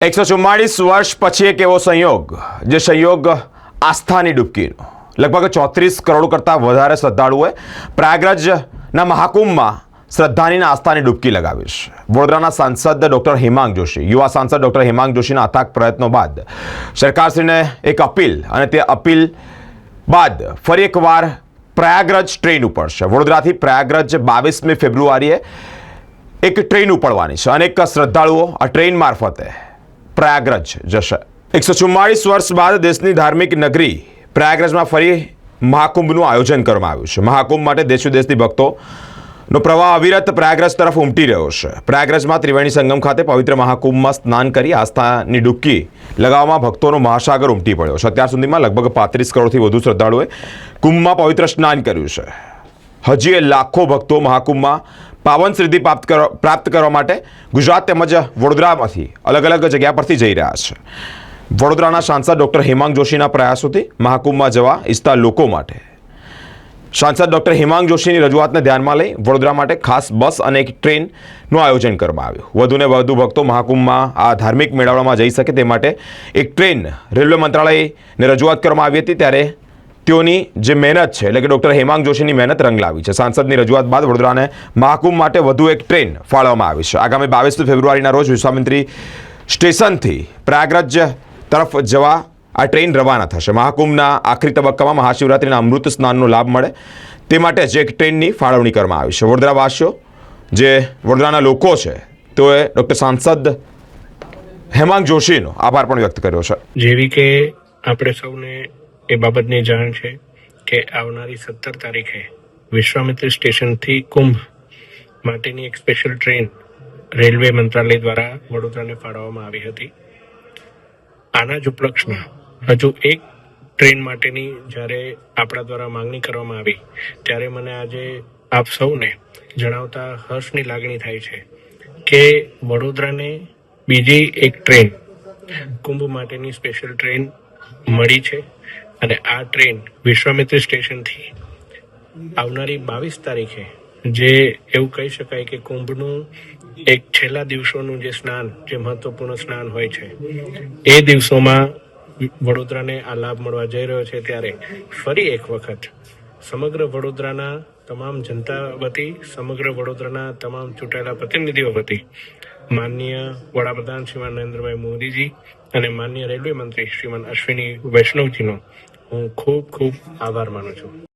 144 વર્ષ પછી એક એવો સંયોગ, જે સંયોગ આસ્થાની ડૂબકીનો. લગભગ 34 કરોડ કરતાં વધારે શ્રદ્ધાળુઓએ પ્રયાગરાજના મહાકુંભમાં શ્રદ્ધાની આસ્થાની ડૂબકી લગાવી છે. વડોદરાના સાંસદ ડૉક્ટર હેમાંગ જોશી, યુવા સાંસદ ડૉક્ટર હેમાંગ જોશીના અથાગ પ્રયત્નો બાદ સરકારશ્રીને એક અપીલ, અને તે અપીલ બાદ ફરી એકવાર પ્રયાગરાજ ટ્રેન ઉપડશે. વડોદરાથી પ્રયાગરાજ 22મી ફેબ્રુઆરીએ એક ટ્રેન ઉપડવાની છે. અનેક શ્રદ્ધાળુઓ આ ટ્રેન મારફતે પ્રયાગરાજ જશે. 144 વર્ષ બાદ દેશની ધાર્મિક નગરી પ્રયાગરાજમાં ફરી મહાકુંભનું આયોજન કરવામાં આવ્યું છે. મહાકુંભ માટે દેશ વિદેશથી ભક્તોનો પ્રવાહ અવિરત પ્રયાગરાજ તરફ ઉમટી રહ્યો છે. પ્રયાગરાજમાં ત્રિવેણી સંગમ ખાતે પવિત્ર મહાકુંભમાં સ્નાન કરી આસ્થાની ડૂબકી લગાવવામાં ભક્તોનો મહાસાગર ઉમટી પડ્યો છે. અત્યાર સુધીમાં લગભગ 35 કરોડથી વધુ શ્રદ્ધાળુઓએ કુંભમાં પવિત્ર સ્નાન કર્યું છે. હજી લાખો ભક્તો મહાકુંભમાં પાવન સિદ્ધિ પ્રાપ્ત કરવા માટે ગુજરાત તેમજ વડોદરામાંથી અલગ અલગ જગ્યા પરથી જઈ રહ્યા છે. વડોદરાના સાંસદ ડૉક્ટર હેમાંગ જોશીના પ્રયાસોથી મહાકુંભમાં જવા ઈચ્છતા લોકો માટે સાંસદ ડૉક્ટર હેમાંગ જોશીની રજૂઆતને ધ્યાનમાં લઈ વડોદરા માટે ખાસ બસ અને એક ટ્રેનનું આયોજન કરવામાં આવ્યું. વધુને વધુ ભક્તો મહાકુંભમાં આ ધાર્મિક મેળાવડામાં જઈ શકે તે માટે એક ટ્રેન રેલવે મંત્રાલયને રજૂઆત કરવામાં આવી હતી. ત્યારે તેઓની જે મહેનત છે, એટલે કે ડૉક્ટર હેમાંગ જોશીની મહેનત રંગ લાવી છે. સાંસદની રજૂઆત બાદ વડોદરાને મહાકુંભ માટે વધુ એક ટ્રેન ફાળવવામાં આવી છે. આગામી 22 ફેબ્રુઆરીના રોજ વિશ્વામિત્રી સ્ટેશનથી પ્રયાગરાજ તરફ જવા આ ટ્રેન રવાના થશે. મહાકુંભના આખરી તબક્કામાં મહાશિવરાત્રિના અમૃત સ્નાનનો લાભ મળે તે માટે જ એક ટ્રેનની ફાળવણી કરવામાં આવી છે. વડોદરાવાસીઓ, જે વડોદરાના લોકો છે, તેઓએ ડૉક્ટર સાંસદ હેમાંગ જોશીનો આભાર પણ વ્યક્ત કર્યો છે. જેવી કે આપણે સૌને એ બાબતની જાણ છે કે આવનારી 17 તારીખે વિશ્વામિત્રી સ્ટેશનથી કુંભ માટેની એક સ્પેશિયલ ટ્રેન રેલવે મંત્રાલય દ્વારા વડોદરાને ફાળવવામાં આવી હતી. આના જ ઉપલક્ષમાં હજુ એક ટ્રેન માટેની જ્યારે આપણા દ્વારા માંગણી કરવામાં આવી, ત્યારે મને આજે આપ સૌને જણાવતા હર્ષની લાગણી થાય છે કે વડોદરાને બીજી એક ટ્રેન, કુંભ માટેની સ્પેશિયલ ટ્રેન મળી છે. અને આ ટ્રેન વિશ્વામિત્રી સ્ટેશનથી આવનારી 22 તારીખે, જે એવું કહી શકાય કે કુંભનું એક છેલ્લા દિવસોનું જે સ્નાન, જે મહત્વપૂર્ણ સ્નાન હોય છે, એ દિવસોમાં વડોદરાને આ લાભ મળવા જઈ રહ્યો છે. ત્યારે ફરી એક વખત સમગ્ર વડોદરાના તમામ જનતા વતી, સમગ્ર વડોદરાના તમામ ચૂંટાયેલા પ્રતિનિધિઓ વતી માનનીય વડાપ્રધાન શ્રીમાન નરેન્દ્રભાઈ મોદીજી અને માનનીય રેલવે મંત્રી શ્રીમાન અશ્વિની વૈષ્ણવજીનો હું ખૂબ ખૂબ આભાર માનું છું.